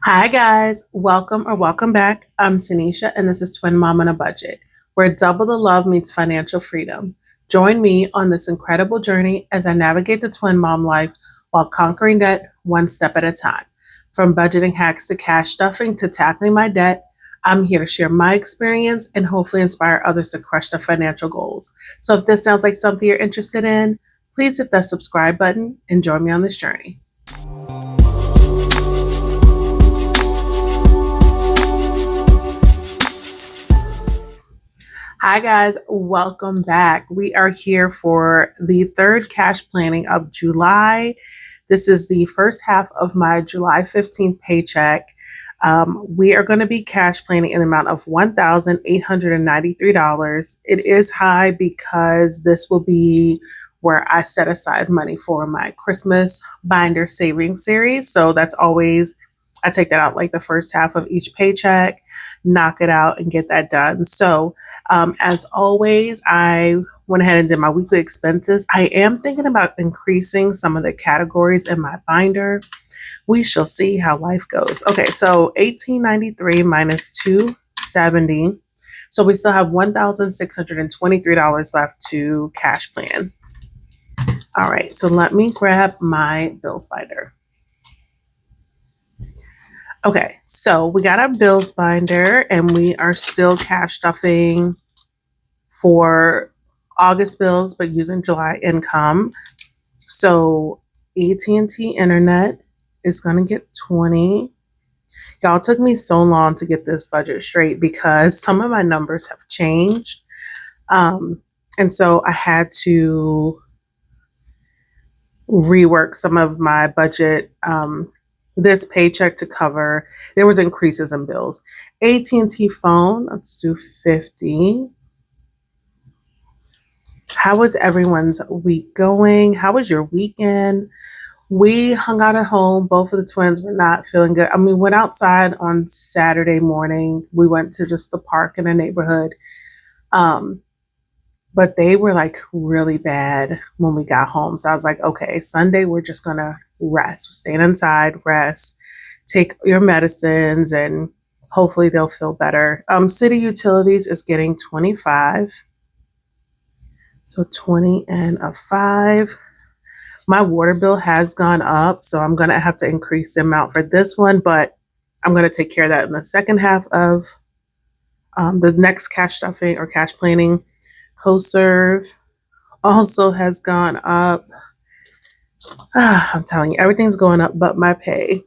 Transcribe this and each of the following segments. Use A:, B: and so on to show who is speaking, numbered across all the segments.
A: Hi guys, welcome or welcome back. I'm Tanisha and this is Twin Mom on a Budget, where double the love meets financial freedom. Join me on this incredible journey as I navigate the twin mom life while conquering debt one step at a time. From budgeting hacks to cash stuffing to tackling my debt, I'm here to share my experience and hopefully inspire others to crush their financial goals. So if this sounds like something you're interested in, please hit that subscribe button and join me on this journey. Hi, guys. Welcome back. We are here for the third cash planning of July. This is the first half of my July 15th paycheck. We are going to be cash planning in the amount of $1,893. It is high because this will be where I set aside money for my Christmas binder savings series. So that's always, I take that out like the first half of each paycheck, knock it out, and get that done. So as always, I went ahead and did my weekly expenses. I am thinking about increasing some of the categories in my binder. We shall see how life goes. Okay, so 1893 minus 270. So we still have $1,623 left to cash plan. All right, so let me grab my bills binder. Okay, so we got our bills binder and we are still cash stuffing for August bills, but using July income. So AT&T internet is going to get 20. Y'all, it took me so long to get this budget straight because some of my numbers have changed. And so I had to rework some of my budget this paycheck to cover. There was increases in bills. AT&T phone, let's do 50. How was everyone's week going? How was your weekend? We hung out at home. Both of the twins were not feeling good. I mean, went outside on Saturday morning. We went to just the park in the neighborhood. But they were like really bad when we got home. So I was like, okay, Sunday, we're just going to rest. We're staying inside, rest, take your medicines, and hopefully they'll feel better. City utilities is getting 25. So 20 and a 5. My water bill has gone up, so I'm going to have to increase the amount for this one, but I'm going to take care of that in the second half of the next cash stuffing or cash planning. CoServe also has gone up. I'm telling you, everything's going up but my pay.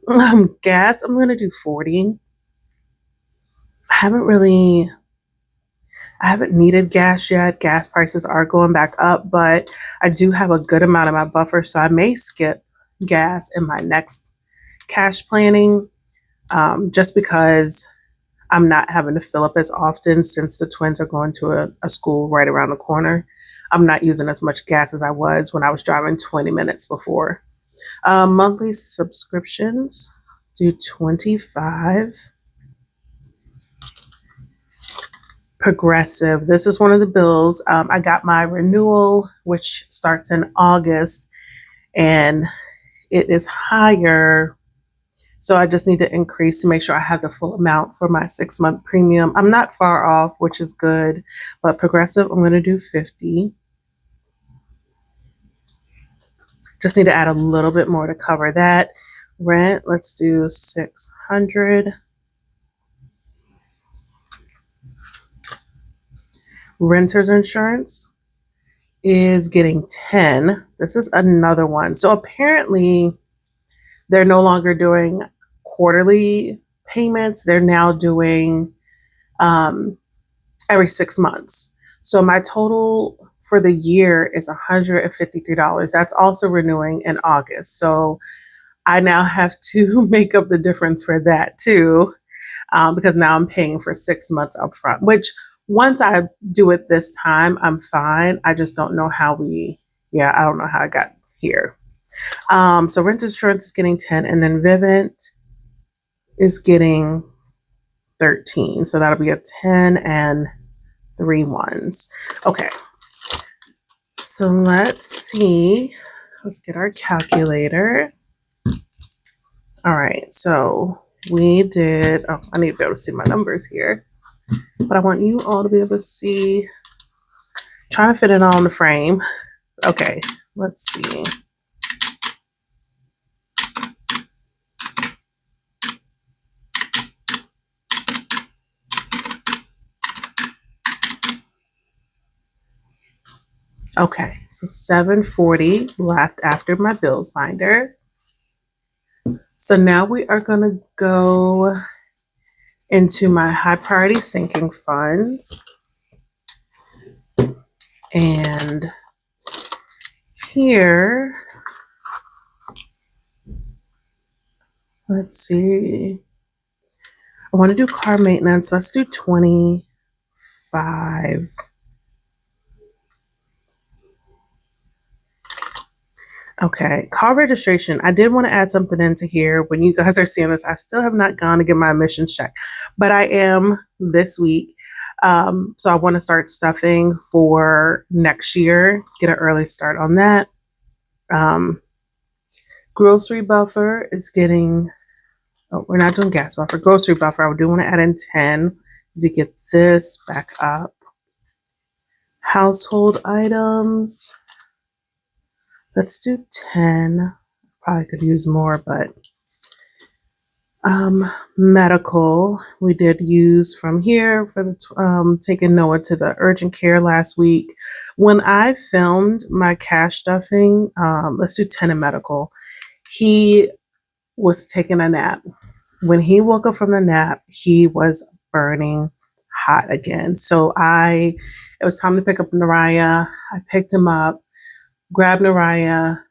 A: Gas, I'm going to do 40. I haven't needed gas yet. Gas prices are going back up, but I do have a good amount of my buffer, so I may skip gas in my next cash planning just because I'm not having to fill up as often since the twins are going to a school right around the corner. I'm not using as much gas as I was when I was driving 20 minutes before. Monthly subscriptions, do 25. Progressive. This is one of the bills. I got my renewal, which starts in August, and it is higher. So I just need to increase to make sure I have the full amount for my 6-month premium. I'm not far off, which is good, but Progressive, I'm going to do 50. Just need to add a little bit more to cover that. Rent, let's do 600. Renter's insurance is getting 10. This is another one. So apparently they're no longer doing quarterly payments. They're now doing every 6 months. So my total for the year is $153. That's also renewing in August. So I now have to make up the difference for that too, because now I'm paying for 6 months upfront, which once I do it this time, I'm fine. I just don't know how I don't know how I got here. So rent insurance is getting 10, and then Vivint is getting 13. So that'll be a 10 and 3 ones. Okay. So let's see. Let's get our calculator. All right. So we did, oh, I need to be able to see my numbers here, but I want you all to be able to see, trying to fit it all in the frame. Okay, let's see. Okay, so $740 left after my bills binder. So now we are going to go into my high priority sinking funds. And here, let's see. I want to do car maintenance. Let's do 25. Okay, car registration. I did want to add something into here. When you guys are seeing this, I still have not gone to get my emissions check, but I am this week. So I want to start stuffing for next year, get an early start on that. Grocery buffer is getting, oh, we're not doing gas buffer. Grocery buffer, I do want to add in 10 to get this back up. Household items. Let's do 10. Probably could use more, but medical, we did use from here for the taking Noah to the urgent care last week. When I filmed my cash stuffing, let's do 10 in medical. He was taking a nap. When he woke up from the nap, he was burning hot again. So it was time to pick up Naraya. I picked him up, grabbed Naraya.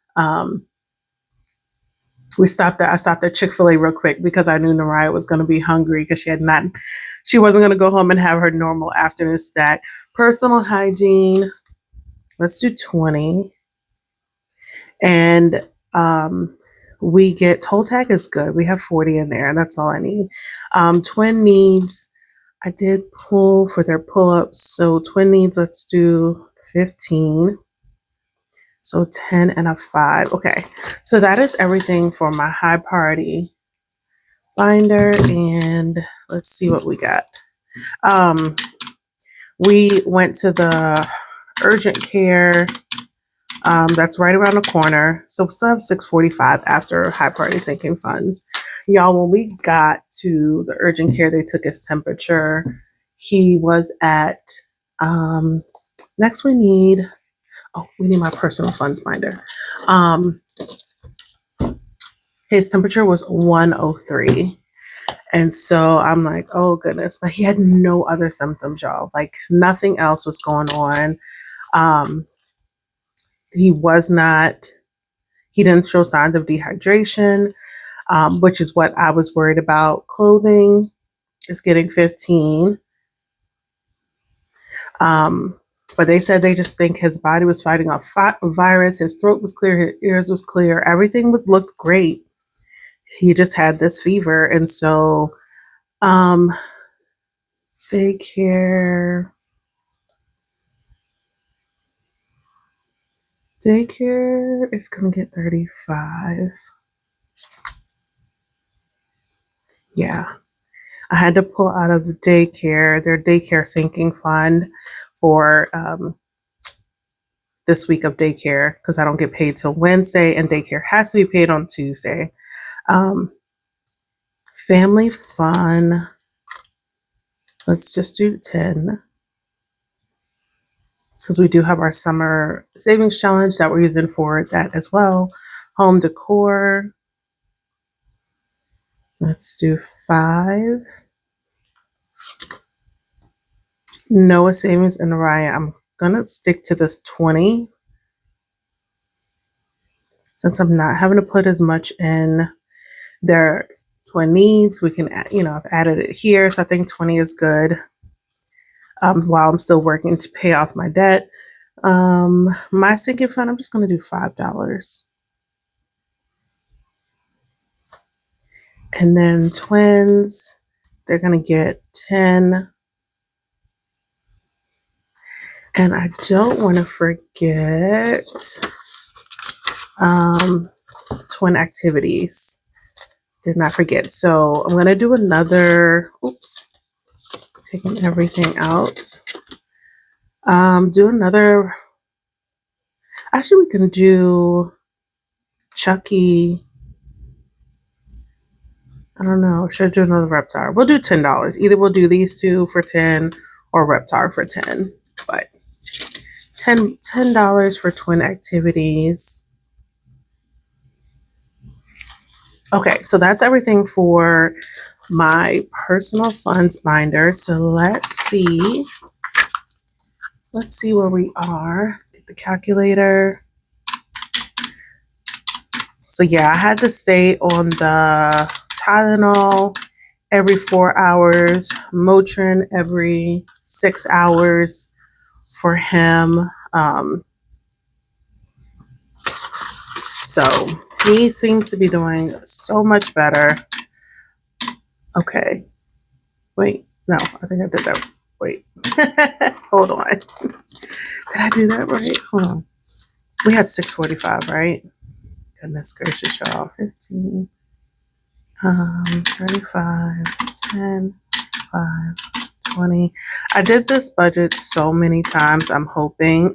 A: I stopped at Chick-fil-A real quick because I knew Naraya was going to be hungry because she wasn't going to go home and have her normal afternoon snack. Personal hygiene, let's do 20. And we get toll tag is good. We have 40 in there, and that's all I need. Twin needs, I did pull for their pull-ups. So twin needs, let's do 15. So 10 and a 5. Okay, so that is everything for my high priority binder. And let's see what we got. We went to the urgent care. That's right around the corner. So we still have 6:45 after high priority sinking funds. Y'all, when we got to the urgent care, they took his temperature. He was at, next we need my personal funds binder. His temperature was 103. And so I'm like, oh goodness, but he had no other symptoms, y'all. Like nothing else was going on. He didn't show signs of dehydration, which is what I was worried about. Clothing is getting 15. But they said they just think his body was fighting off virus. His throat was clear. His ears was clear. Everything looked great. He just had this fever. And so, daycare is going to get 35. Yeah. I had to pull out of their daycare sinking fund for this week of daycare because I don't get paid till Wednesday and daycare has to be paid on Tuesday. Family fun. Let's just do 10 because we do have our summer savings challenge that we're using for that as well. Home decor. Let's do 5. Noah savings and Raya. I'm gonna stick to this 20 since I'm not having to put as much in their twin needs. We can, I've added it here, so I think 20 is good. While I'm still working to pay off my debt. My sinking fund, I'm just gonna do $5. And then twins, they're gonna get 10. And I don't want to forget twin activities. Did not forget. So I'm going to do another, oops, taking everything out. Do another, actually we can do Chucky. I don't know. Should I do another Reptar? We'll do $10. Either we'll do these two for 10 or Reptar for 10. But $10 for twin activities. Okay, so that's everything for my personal funds binder. So let's see where we are. Get the calculator. So yeah, I had to stay on the Tylenol every 4 hours, Motrin every 6 hours for him. So he seems to be doing so much better. Okay. Wait, no, I think I did that. Wait, hold on. Did I do that right? Hold on. We had 6:45, right? Goodness gracious, y'all. 15, 35, 10, 5, 20. I did this budget so many times. I'm hoping,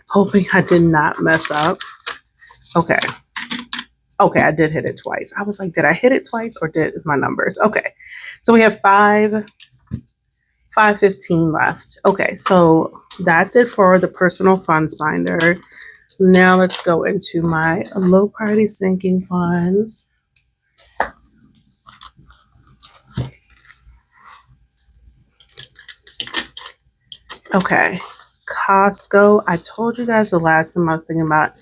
A: hoping I did not mess up. Okay, I did hit it twice. I was like, did I hit it twice or is my numbers? Okay, so we have 515 left. Okay, so that's it for the personal funds binder. Now let's go into my low priority sinking funds. Okay, Costco. I told you guys the last time I was thinking about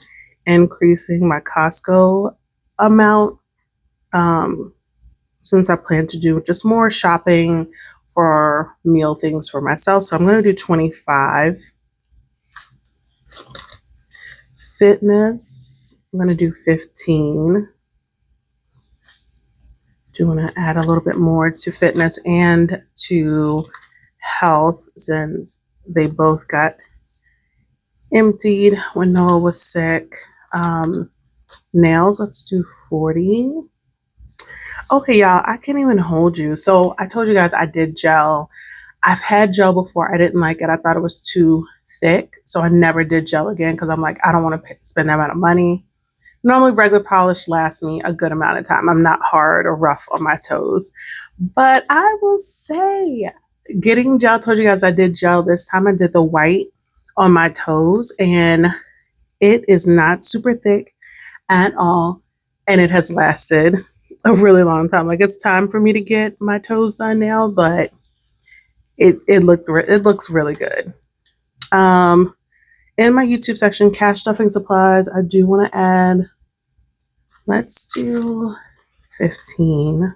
A: increasing my Costco amount, since I plan to do just more shopping for meal things for myself. So I'm going to do 25. Fitness, I'm going to do 15. Do want to add a little bit more to fitness and to health, since they both got emptied when Noah was sick. Nails, let's do 40. Okay, y'all, I can't even hold you. So I told you guys I did gel. I've had gel before. I didn't like it. I thought it was too thick. So I never did gel again because I'm like, I don't want to spend that amount of money. Normally, regular polish lasts me a good amount of time. I'm not hard or rough on my toes. But I will say, getting gel, I told you guys I did gel this time. I did the white on my toes, and it is not super thick at all. And it has lasted a really long time. Like, it's time for me to get my toes done now, but it looks really good. In my YouTube section, cash stuffing supplies, I do want to add, let's do 15.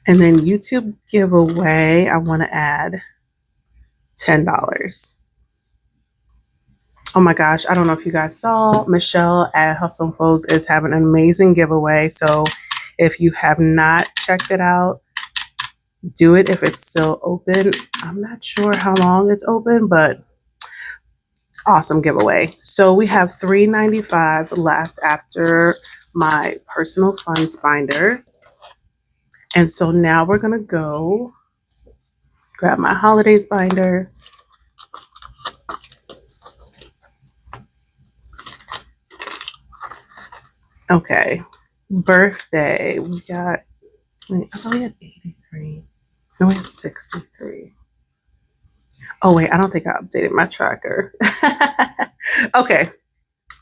A: And then YouTube giveaway, I want to add $10. Oh my gosh, I don't know if you guys saw, Michelle at Hustle and Flows is having an amazing giveaway. So if you have not checked it out, do it if it's still open. I'm not sure how long it's open, but awesome giveaway. So we have $3.95 left after my personal funds binder. And so now we're going to go grab my holidays binder. Okay, birthday. We got, wait, I thought we had 83. No, we have 63. Oh, wait, I don't think I updated my tracker. Okay,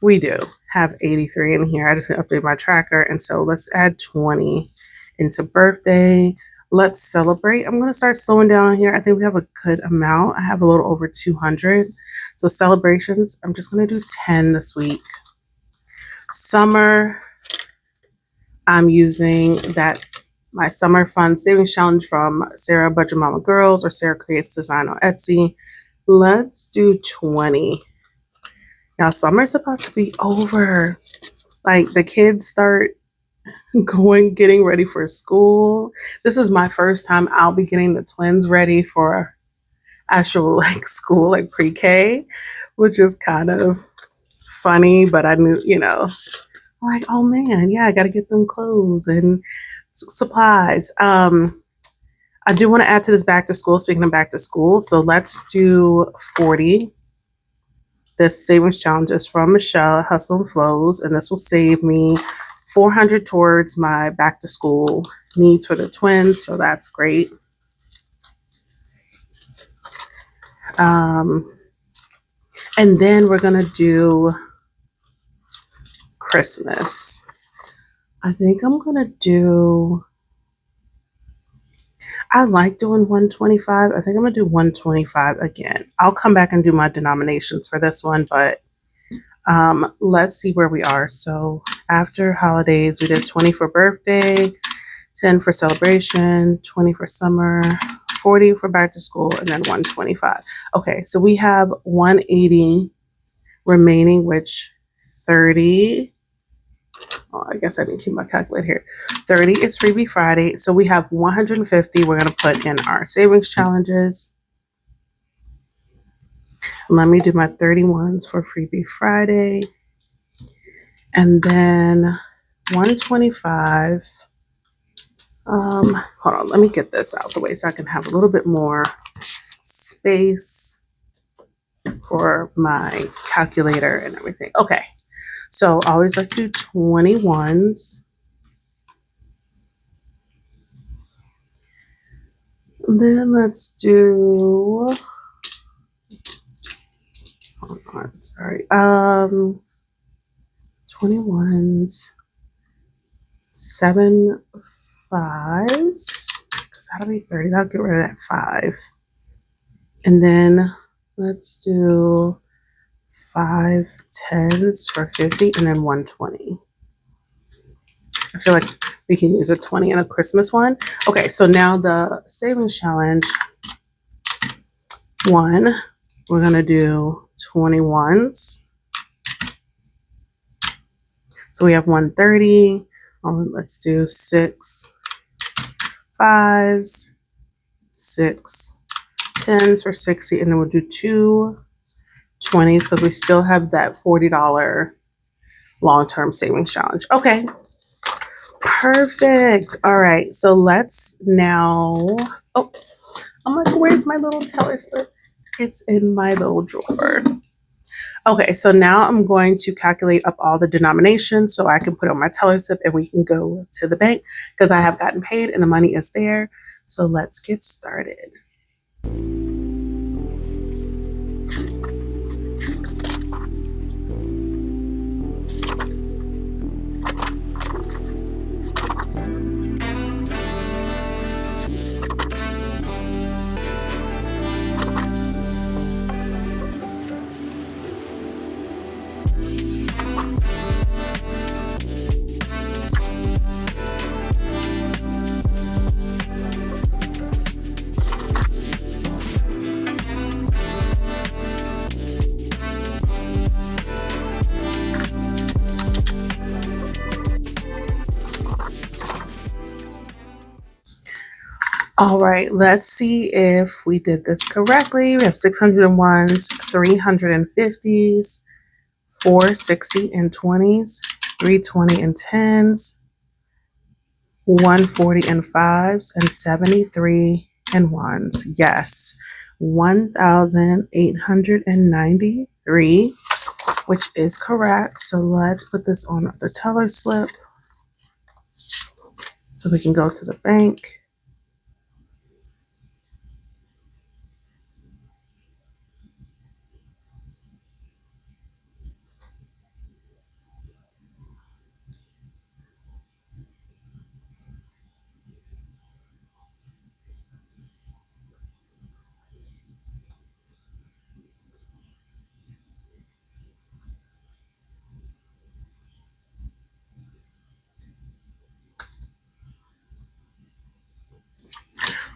A: we do have 83 in here. I just didn't update my tracker. And so let's add 20 into birthday. Let's celebrate. I'm going to start slowing down here. I think we have a good amount. I have a little over 200. So celebrations, I'm just going to do 10 this week. Summer, I'm using my summer fun savings challenge from Sarah Budget Mama Girls or Sarah Creates Design on Etsy. Let's do 20. Now, summer's about to be over. Like, the kids start getting ready for school. This is my first time I'll be getting the twins ready for actual school, like pre-K, which is kind of funny, but I knew, I'm like, oh man, yeah, I got to get them clothes and supplies. I do want to add to this back to school. Speaking of back to school, so let's do 40. This savings challenge is from Michelle at Hustle and Flows, and this will save me 400 towards my back to school needs for the twins. So that's great. And then we're gonna do Christmas. I think I'm gonna do. I like doing 125. I think I'm gonna do 125 again. I'll come back and do my denominations for this one, but let's see where we are. So after holidays, we did 20 for birthday, 10 for celebration, 20 for summer, 40 for back to school, and then 125. Okay, so we have 180 remaining, which 30. Oh, I guess I didn't keep my calculator here. 30 is Freebie Friday. So we have 150 we're going to put in our savings challenges. Let me do my 31s for Freebie Friday. And then 125. Hold on, let me get this out the way so I can have a little bit more space for my calculator and everything. Okay, so I always like to do 21s. Then let's do, hold on, sorry. 21s, 7 5s, because that'll be 30. I'll get rid of that 5. And then let's do 5 10s for 50 and then 120. I feel like we can use a 20 and a Christmas one. Okay, so now the savings challenge one, we're gonna do 21s. So we have 130. Let's do 6 5s, 6 10s for 60, and then we'll do 2 20s because we still have that $40 long-term savings challenge. Okay, perfect. All right, so let's now, oh, I'm like, where's my little teller slip? It's in my little drawer. Okay, so now I'm going to calculate up all the denominations so I can put on my teller slip and we can go to the bank because I have gotten paid and the money is there. So let's get started. All right, let's see if we did this correctly. We have 601s, 350s, 460 and 20s, 320 and 10s, 140 and 5s, and 73 and 1s. Yes, 1,893, which is correct. So let's put this on the teller slip so we can go to the bank.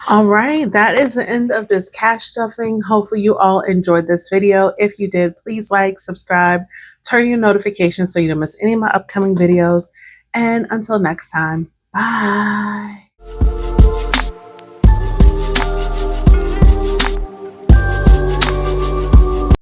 A: All right, that is the end of this cash stuffing. Hopefully you all enjoyed this video. If you did, please like, subscribe, turn your notifications so you don't miss any of my upcoming videos. And until next time, bye.